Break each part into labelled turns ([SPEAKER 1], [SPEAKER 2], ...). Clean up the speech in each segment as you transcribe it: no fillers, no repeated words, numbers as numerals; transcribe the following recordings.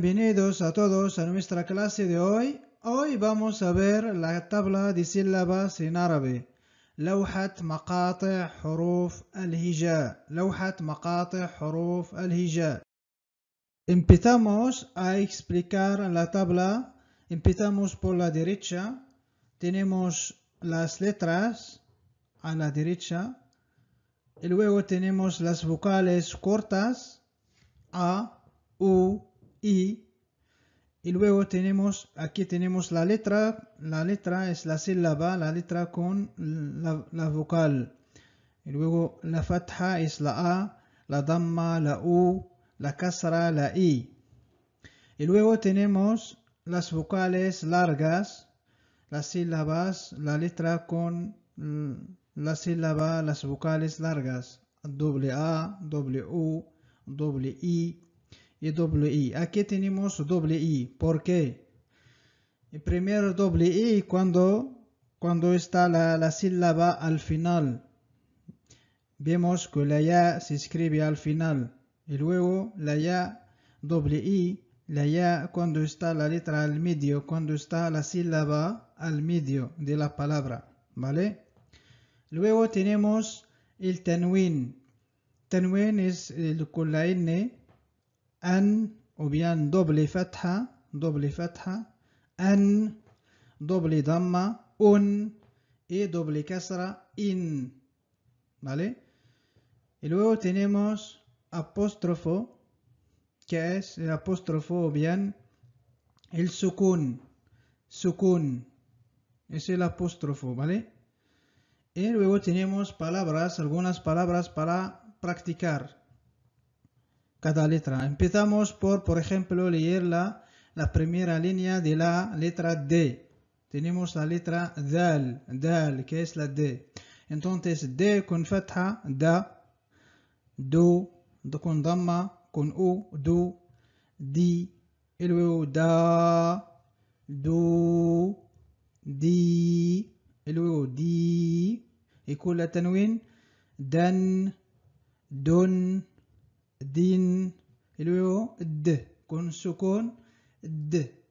[SPEAKER 1] Bienvenidos a todos a nuestra clase de hoy. Hoy vamos a ver la tabla de sílabas en árabe. لوحة مقاطع حروف الهجاء. لوحة مقاطع حروف الهجاء. Empezamos a explicar la tabla. Empezamos por la derecha. Tenemos las letras a la derecha. Y luego tenemos las vocales cortas. A, U, I. Y luego aquí tenemos la letra es la sílaba, la letra con la vocal. Y luego la fatha es la A, la damma, la U, la kasra, la I. Y luego tenemos las vocales largas, las sílabas, la letra con la sílaba, las vocales largas. Doble A, doble U, doble I. Y doble I. Aquí tenemos doble I. ¿Por qué? El primer doble I cuando está la sílaba al final. Vemos que la ya se escribe al final. Y luego la ya doble I. La ya cuando está la letra al medio. Cuando está la sílaba al medio de la palabra. ¿Vale? Luego tenemos el tanwin. Tanwin es con la N. An o bien doble fatha, an, doble damma, un y doble kasra, in. ¿Vale? Y luego tenemos apóstrofo, que es el apóstrofo o bien el sukun. Sukun es el apóstrofo, ¿vale? Y luego tenemos algunas palabras para practicar cada letra. Empezamos por ejemplo, leer la primera línea de la letra D. Tenemos la letra dal, que es la D. Entonces, D con fatha, da, do con damma, con U, du, di, y luego da, du, di, y luego di, y con la tanwin, dan, dun, din, y luego d, con sukun, d.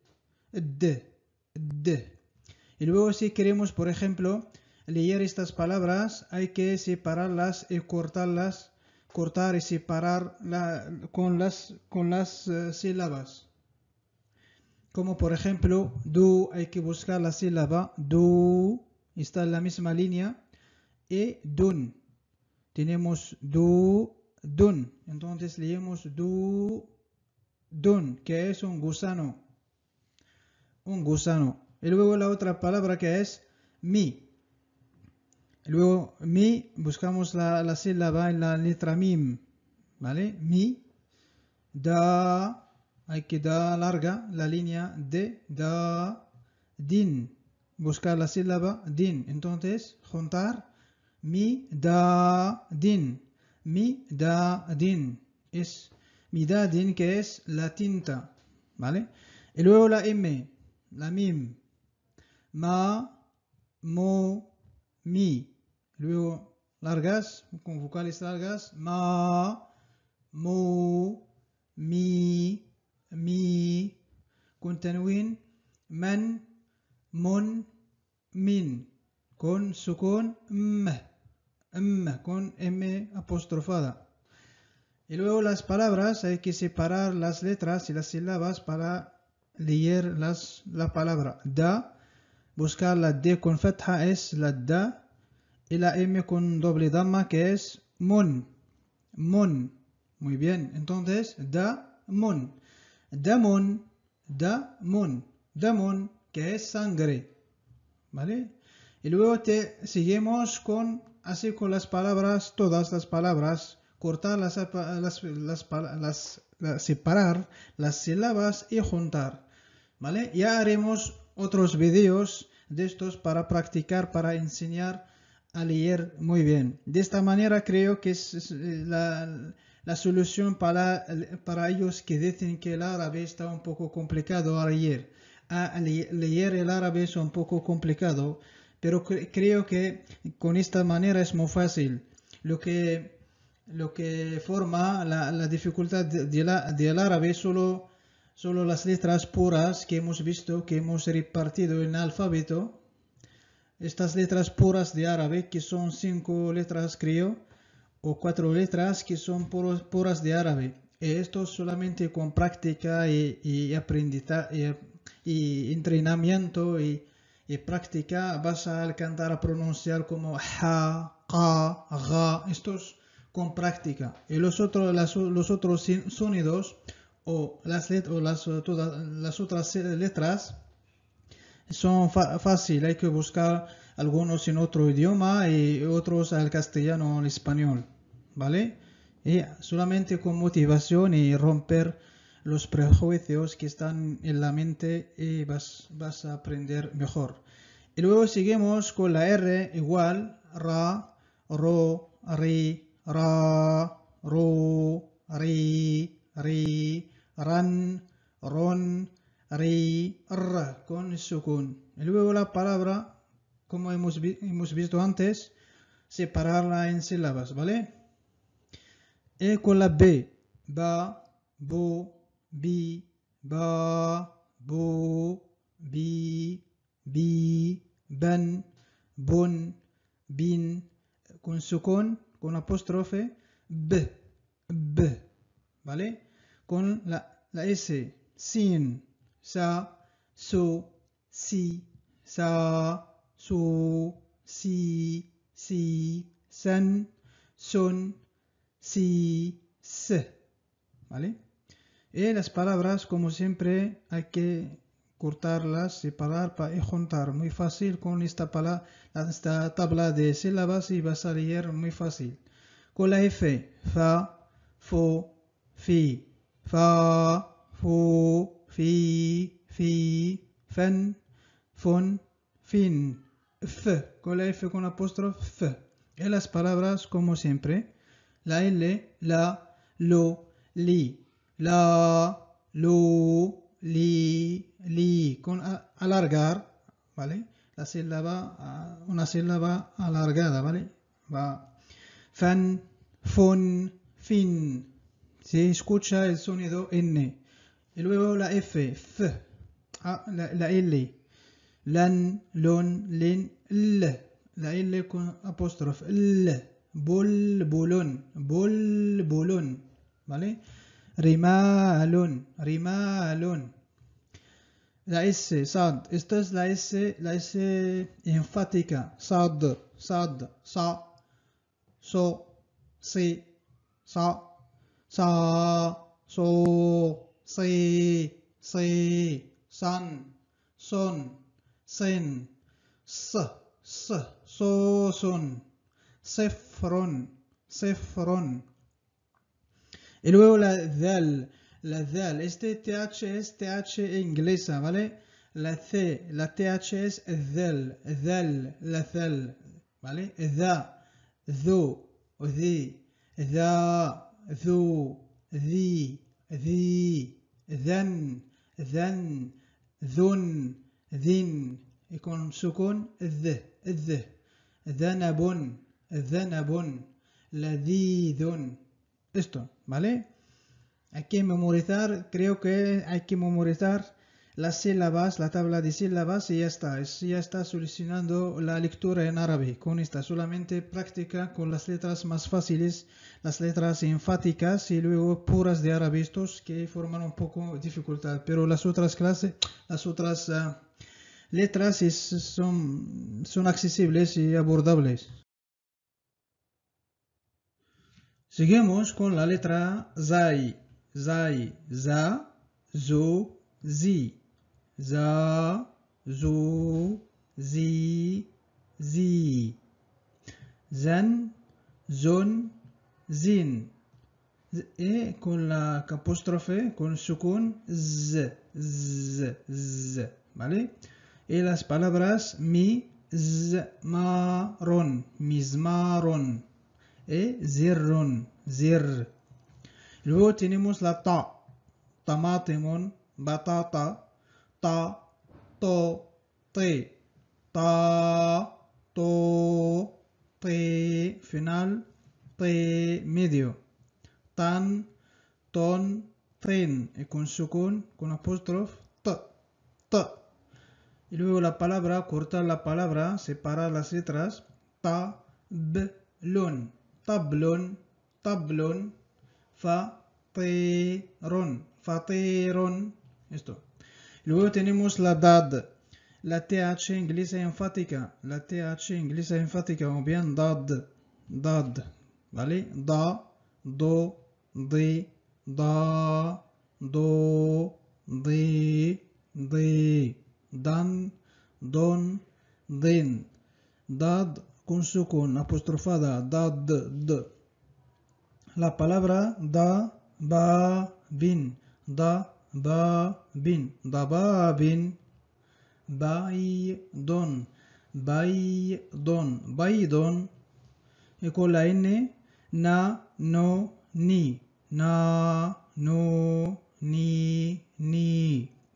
[SPEAKER 1] Y luego si queremos, por ejemplo, leer estas palabras, hay que separarlas y cortar y separar con las sílabas. Como por ejemplo, du, hay que buscar la sílaba, du, está en la misma línea, y dun. Tenemos du, dun. Entonces leemos dun, que es un gusano. Y luego la otra palabra que es mi. Y luego mi, buscamos la sílaba en la letra mim. ¿Vale? Mi. Da, hay que da larga la línea de da, din. Buscar la sílaba din. Entonces juntar mi, da, din. Midadin es midadin, que es la tinta, ¿vale? Y luego la M, la mim, ma, mo, mi. Luego largas, con vocales largas, ma, mo, mi, con tanwin, man, mon, min, con sukun, con M apostrofada. Y luego las palabras, hay que separar las letras y las sílabas para leer la palabra. Da, buscar la D con fatha es la da, y la M con doble damma, que es mun. Muy bien, entonces da, mun. Damun, que es sangre. ¿Vale? Y luego seguimos así con las palabras, todas las palabras, cortar separar las sílabas y juntar. ¿Vale? Ya haremos otros vídeos de estos para practicar, para enseñar a leer muy bien. De esta manera creo que es la solución para ellos que dicen que el árabe está un poco complicado a leer. Leer el árabe es un poco complicado, pero creo que con esta manera es muy fácil. Lo que forma la dificultad del árabe solo solo las letras puras que hemos visto, que hemos repartido en el alfabeto. Estas letras puras de árabe, que son 5 letras creo, o 4 letras que son puras de árabe. Esto solamente con práctica y aprendizaje y entrenamiento y práctica vas a alcanzar a pronunciar como ha, qa, ga. Estos con práctica. Y los otros sonidos o todas las otras letras son fáciles. Hay que buscar algunos en otro idioma y otros al castellano o al español. ¿Vale? Y solamente con motivación y romper los prejuicios que están en la mente y vas a aprender mejor. Y luego seguimos con la R igual, ra, ro, ri, ra, ru, ri, ri, ran, ron, ri, r, con sukun. Y luego la palabra, como hemos visto antes, separarla en sílabas, ¿vale? Y con la B, ba, bu, bi, ba, bu, bi, bi, ban, bun, bin, con sukun, con apóstrofe, b, ¿vale? Con la S, sin, sa, su, si, sa, su, si, san, son, si, se, ¿vale? Y las palabras, como siempre, hay que cortarlas, separar y juntar. Muy fácil con esta tabla de sílabas y vas a leer muy fácil. Con la F, fa, fo, fi, fa, fo, fi, fan, fon, fin, f. Con la F con apóstrofe, f. Y las palabras, como siempre, la L, la, lo, li, la, lo, li, con alargar, ¿vale? La sílaba, una sílaba alargada, ¿vale? Va. Fan, fon, fin. Se escucha el sonido N. Y luego la F, f. La L. Lan, lon, lin, l. La L con apóstrofe, l. Bol, bolón, ¿vale? Rimalón, La S, sad. Esta es la S enfática. Sad, sa, so, si, sa, so, si, san, son, sin, so, son, cefrón. Y luego la dal, este TH es TH inglesa, ¿vale? La TH es dal, la zal, ¿vale? Da, do, di, da, du, di, dan, dun, din, y con sukun, danabun, ladidun. Esto, ¿vale? Hay que memorizar, creo que hay que memorizar las sílabas, la tabla de sílabas y ya está. Ya está solucionando la lectura en árabe. Con esta solamente práctica con las letras más fáciles, las letras enfáticas y luego puras de árabe estos que forman un poco dificultad. Pero las otras clases, las otras letras son accesibles y abordables. Seguimos con la letra Zai. Za, zu, zi. Za, zu, zi. Zan, zon, zin. Y con la apóstrofe, con sukun, z, ¿vale? Y las palabras mizmaron. Zirrun, zir. Luego tenemos la ta, tamatimon, batata, ta, to, te, ta, to, te, final, te, medio, tan, ton, tin, y con sukun, con apóstrofe, ta. Y luego la palabra, cortar la palabra, separar las letras, tablón, tablón, tablón, fatirón, esto. Luego tenemos la dad, la TH inglesa enfática, o bien dad, ¿vale? Da, do, di, da, do, di, dan, don, din, dad con sukun, apostrofada, dad, d. La palabra da, ba, bin, da, ba, bin, baidon, baidon, y con la N, na, no, ni,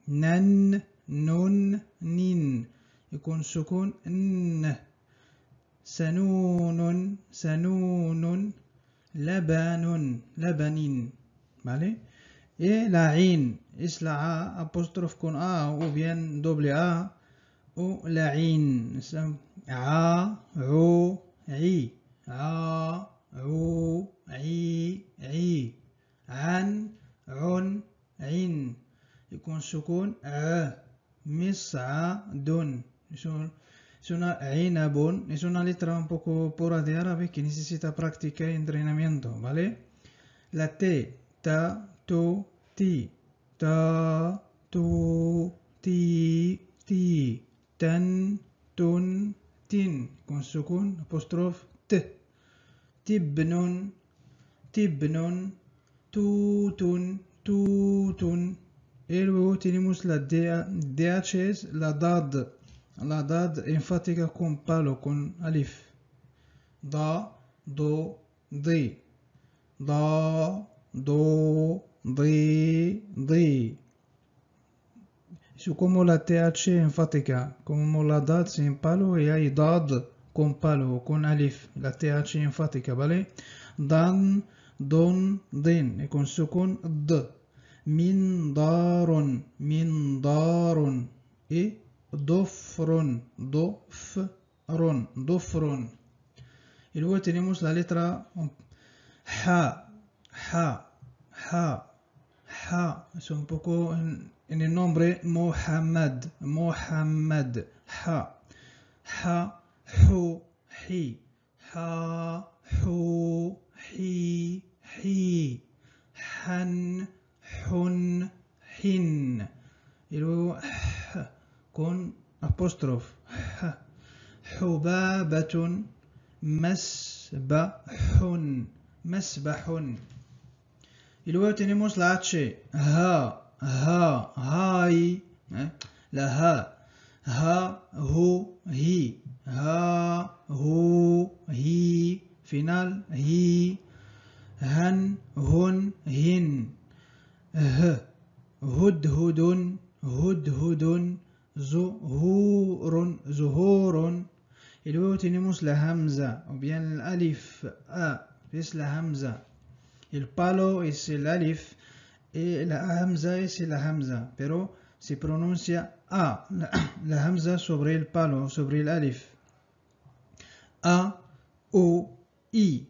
[SPEAKER 1] nan, nun, nin, y con sukun, n, sanunun, labanin, ¿vale? Y la ain es la A, apóstrofe con A, o bien doble A, o la ain, A, U, I, A, U, I, an, un, in, y con sukun, mis'adun. Es una ainabun, es una letra un poco pura de árabe que necesita práctica y entrenamiento, ¿vale? La T, ta, tu, ti, ta, tu, ti, tan, tun, tin, con sukun, apóstrofe, t, tibnun, tutun, y luego tenemos la DH, la dad enfática con palo, con alif, da, do, di, da, do, di. Es como la TH enfática, como la dad sin palo y hay dad con palo, con alif, la TH enfática, ¿vale? Dan, don, din, y con sukun, d. Min darun, y dofrun. Y luego tenemos la letra ja, es un poco en el nombre Muhammad, ja, hu, hi, han, hun, hin, y luego con apóstrofe, hubabatun, masbahun. Y luego tenemos la H, hai, la ha, hu, hi, final, hi, han, hun, hin, hudhudun, zuhurun. Y luego tenemos la hamza, o bien el alif, es la hamza. El palo es el alif y la hamza es la hamza, pero se pronuncia A, la hamza sobre el palo, sobre el alif. A, U, I.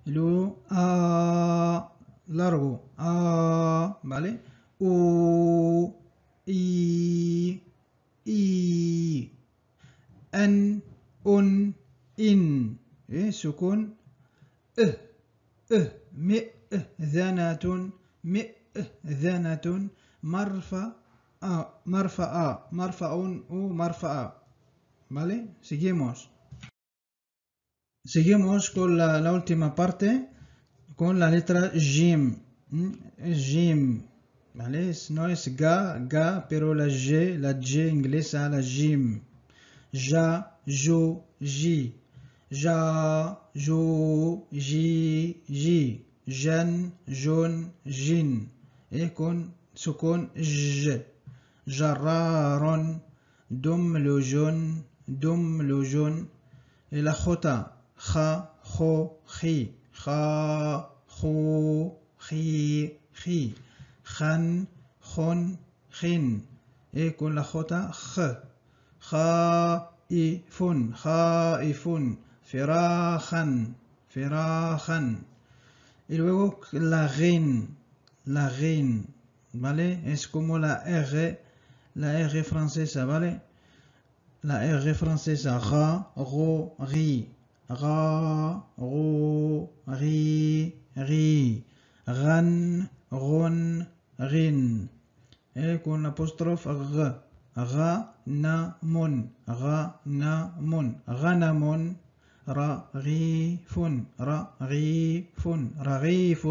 [SPEAKER 1] Y luego A, largo, A, ¿vale? U, I, an, un, in. Sukun, مئذنة مرفع مرفأ. ¿Vale? Seguimos con la última parte, con la letra Jim. ¿Vale? No es ga, pero la G inglesa, la Jim. Ja, ju, ji. Ja, ju, ji. Jan, jun, jin. Y con sukun j. Jarraron, dumlujun. Y la J, ja, jo, ji. Ja, ju, ji. خن خن خن con la J خ خائف خائف فراخا فراخا y luego la ghin, ¿vale? Es como la R francesa, ¿vale? La R francesa, ra, ro, ri, ra, ro, ri, ri, ran, ron, rin, con l'apostrophe r, ra, na, mon, غنم, رغيف رغيف رغيف.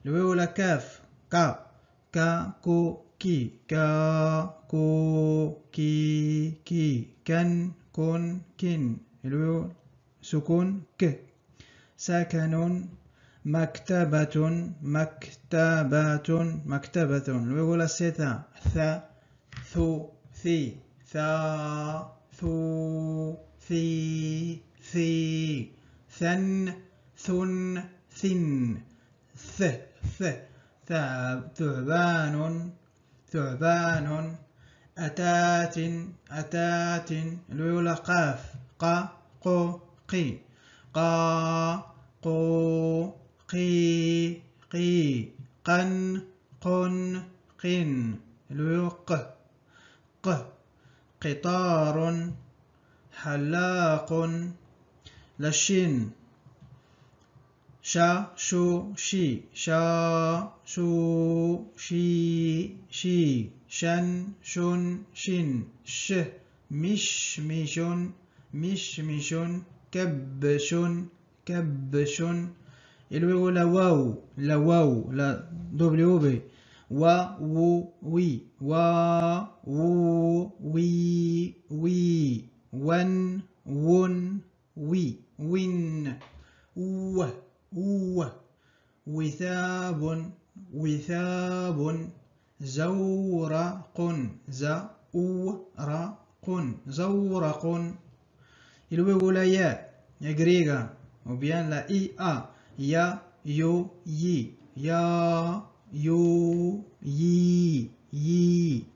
[SPEAKER 1] Luego la kaf, ka, ko, ki, kan, kon, kin. Y luego sukun, k. Sakanun, maktabatun, maktabatun. Luego la zeta, tha, thu, thi, tha, thu, thi, than, thun, thin, ثعبان أتات. luego la قاف قو قي قو قي قن قن. luego قطار حلاق. la shin شا شو شي شن شن شن ش مش كبش y luego la waw, la W, wa wu wi wan wun wi win وثاب زورق. Y luego la ya griega, o bien la ia, ya, yo, yi, ya, yo, yi,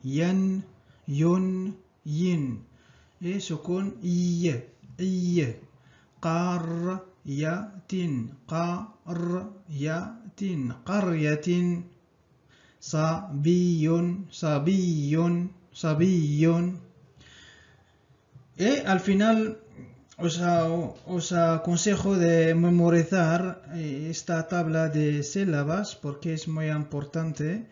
[SPEAKER 1] yan, yun, yin. Y sukun قرية قرية صبي. Y al final os aconsejo de memorizar esta tabla de sílabas porque es muy importante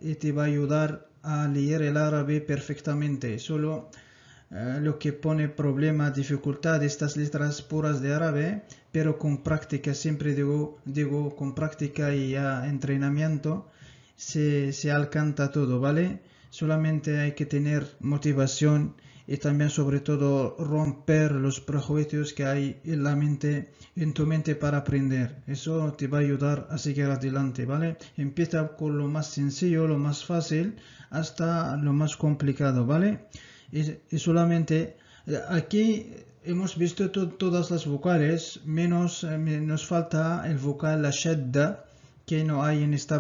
[SPEAKER 1] y te va a ayudar a leer el árabe perfectamente. Solo lo que pone problema, dificultad, estas letras puras de árabe, pero con práctica, siempre digo con práctica y ya entrenamiento se alcanza todo, ¿vale? Solamente hay que tener motivación y también sobre todo romper los prejuicios que hay en la mente, en tu mente para aprender. Eso te va a ayudar a seguir adelante, ¿vale? Empieza con lo más sencillo, lo más fácil, hasta lo más complicado, ¿vale? Y solamente aquí hemos visto todas las vocales, menos nos falta el vocal la shadda, que no hay en esta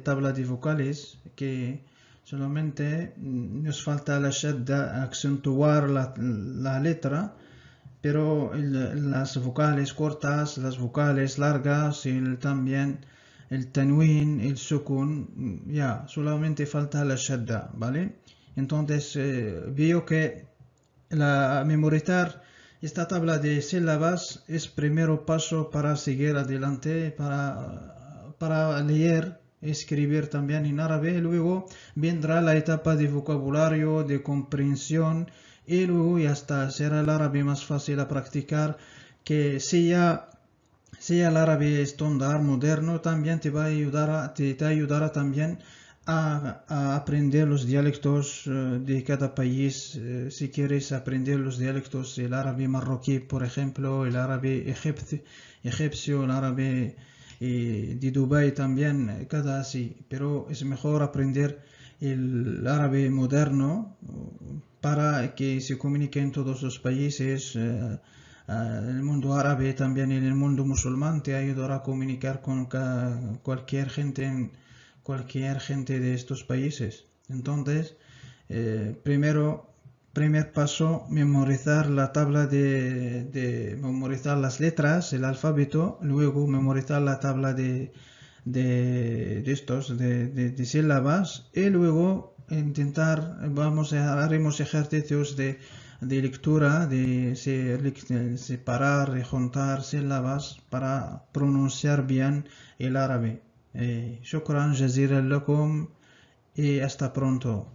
[SPEAKER 1] tabla de vocales, que solamente nos falta la shadda, acentuar la letra, pero las vocales cortas, las vocales largas, también el tanwin, el sukun, ya, solamente falta la shadda, ¿vale? Entonces veo que memorizar esta tabla de sílabas es primero paso para seguir adelante, para leer, escribir también en árabe. Luego vendrá la etapa de vocabulario, de comprensión, y luego ya está, será el árabe más fácil a practicar, que si ya el árabe estándar moderno también te va a ayudar, te ayudará también a aprender los dialectos de cada país. Si quieres aprender los dialectos del árabe marroquí, por ejemplo, el árabe egipcio, el árabe de Dubái también, cada así, pero es mejor aprender el árabe moderno para que se comunique en todos los países el mundo árabe también y el mundo musulmán te ayudará a comunicar con cualquier gente de estos países. Entonces, primer paso, memorizar la tabla de memorizar las letras, el alfabeto, luego memorizar la tabla de sílabas y luego haremos ejercicios de lectura, de separar y juntar sílabas para pronunciar bien el árabe. شكرا جزيلا لكم y hasta pronto.